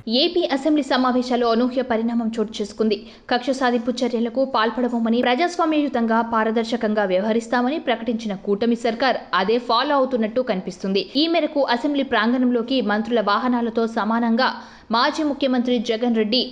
AP assembly సమావేశాల్లో అనూహ్య పరిణామం చోటు చేసుకుంది. కక్ష సాధింపు చర్యలకు పాల్పడబోమని, ప్రజాస్వామ్యయుతంగా పారదర్శకంగా వ్యవహరిస్తామని ప్రకటించిన కూటమి సర్కార్ అదే ఫాలో అవుతున్నట్టు కనిపిస్తుంది. ఈ మేరకు అసెంబ్లీ ప్రాంగణంలోకి మంత్రుల వాహనాలతో సమానంగా మాజీ ముఖ్యమంత్రి జగన్ రెడ్డి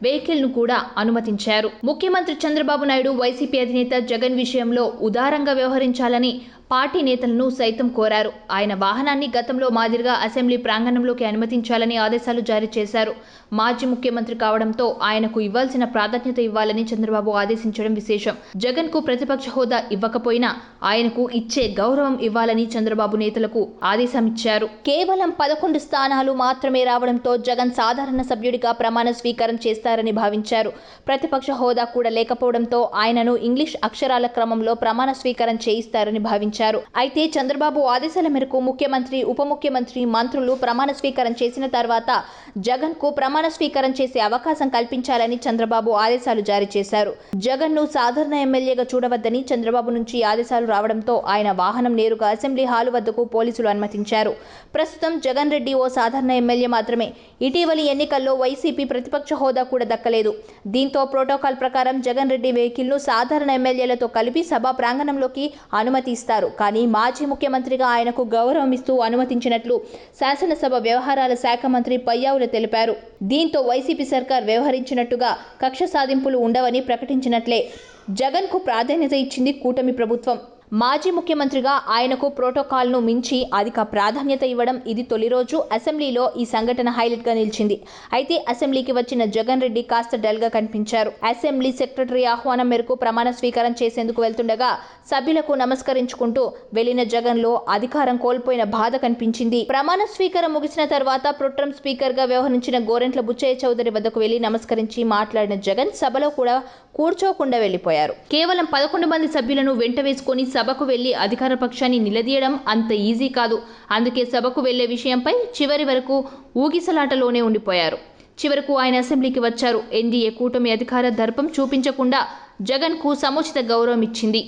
వెహికల్ ను కూడా అనుమతించారు. ముఖ్యమంత్రి చంద్రబాబు నాయుడు వైసీపీ అధినేత జగన్ విషయంలో ఉదారంగా వ్యవహరించాలని పార్టీ నేతలను సైతం కోరారు. ఆయన వాహనాన్ని గతంలో మాదిరిగా అసెంబ్లీ ప్రాంగణంలోకి అనుమతించాలని ఆదేశాలు జారీ చేశారు. మాజీ ముఖ్యమంత్రి కావడంతో ఆయనకు ఇవ్వాల్సిన ప్రాధాన్యత ఇవ్వాలని చంద్రబాబు ఆదేశించడం విశేషం. జగన్ కు ప్రతిపక్ష హోదా ఇవ్వకపోయినా ఆయనకు ఇచ్చే గౌరవం ఇవ్వాలని చంద్రబాబు నేతలకు ఆదేశమిచ్చారు. కేవలం 11 స్థానాలు మాత్రమే రావడంతో జగన్ సాధారణ సభ్యుడిగా ప్రమాణ స్వీకారం చేస్తారని భావించారు. ప్రతిపక్ష హోదా కూడా లేకపోవడంతో ఆయనను ఇంగ్లీష్ అక్షరాల క్రమంలో ప్రమాణ స్వీకారం చేయిస్తారని భావించారు. అయితే చంద్రబాబు ఆదేశాల మేరకు ముఖ్యమంత్రి, ఉప ముఖ్యమంత్రి, మంత్రులు ప్రమాణ స్వీకారం చేసిన తర్వాత జగన్ కు ప్రమాణ స్వీకారం చేసే అవకాశం కల్పించాలని చంద్రబాబు ఆదేశాలు జారీ చేశారు. జగన్ ను సాధారణ ఎమ్మెల్యేగా చూడవద్దని చంద్రబాబు నుంచి ఆదేశాలు రావడంతో ఆయన వాహనం నేరుగా అసెంబ్లీ హాలు వద్దకు పోలీసులు అనుమతించారు. ప్రస్తుతం జగన్ రెడ్డి ఓ సాధారణ ఎమ్మెల్యే మాత్రమే. ఇటీవలి ఎన్నికల్లో వైసీపీ ప్రతిపక్ష హోదా కూడా దక్కలేదు. దీంతో ప్రోటోకాల్ ప్రకారం జగన్ రెడ్డి వెహికల్ ను సాధారణ ఎమ్మెల్యేలతో కలిపి సభా ప్రాంగణంలోకి అనుమతిస్తారు. కానీ మాజీ ముఖ్యమంత్రిగా ఆయనకు గౌరవం ఇస్తూ అనుమతించినట్లు శాసనసభ వ్యవహారాల శాఖ మంత్రి పయ్యావుల తెలిపారు. దీంతో వైసీపీ సర్కార్ వ్యవహరించినట్టుగా కక్ష సాధింపులు ఉండవని ప్రకటించినట్లే. జగన్ కు ప్రాధాన్యత ఇచ్చింది కూటమి ప్రభుత్వం. మాజీ ముఖ్యమంత్రిగా ఆయనకు ప్రోటోకాల్ను మించి అధిక ప్రాధాన్యత ఇవ్వడం ఇది తొలి రోజు. అసెంబ్లీలో ఈ సంఘటన హైలైట్ గా నిలిచింది. అయితే అసెంబ్లీకి వచ్చిన జగన్ రెడ్డి కాస్త డల్ గా కనిపించారు. అసెంబ్లీ సెక్రటరీ ఆహ్వానం మేరకు ప్రమాణ స్వీకారం చేసేందుకు వెళ్తుండగా సభ్యులకు నమస్కరించుకుంటూ వెళ్లిన జగన్ లో అధికారం కోల్పోయిన బాధ కనిపించింది. ప్రమాణ స్వీకారం ముగిసిన తర్వాత ప్రొటెం స్పీకర్ గా వ్యవహరించిన గోరెంట్ల బుచ్చయ్య చౌదరి వద్దకు వెళ్లి నమస్కరించి మాట్లాడిన జగన్ సభలో కూడా కూర్చోకుండా వెళ్లిపోయారు. కేవలం 11 మంది సభ్యులను వెంట వేసుకొని సభకు వెళ్లి అధికార పక్షాన్ని నిలదీయడం అంత ఈజీ కాదు. అందుకే సభకు వెళ్లే విషయంపై చివరి వరకు ఊగిసలాటలోనే ఉండిపోయారు. చివరకు ఆయన అసెంబ్లీకి వచ్చారు. ఎన్డీఏ కూటమి అధికార దర్పం చూపించకుండా జగన్ కు సముచిత గౌరవం ఇచ్చింది.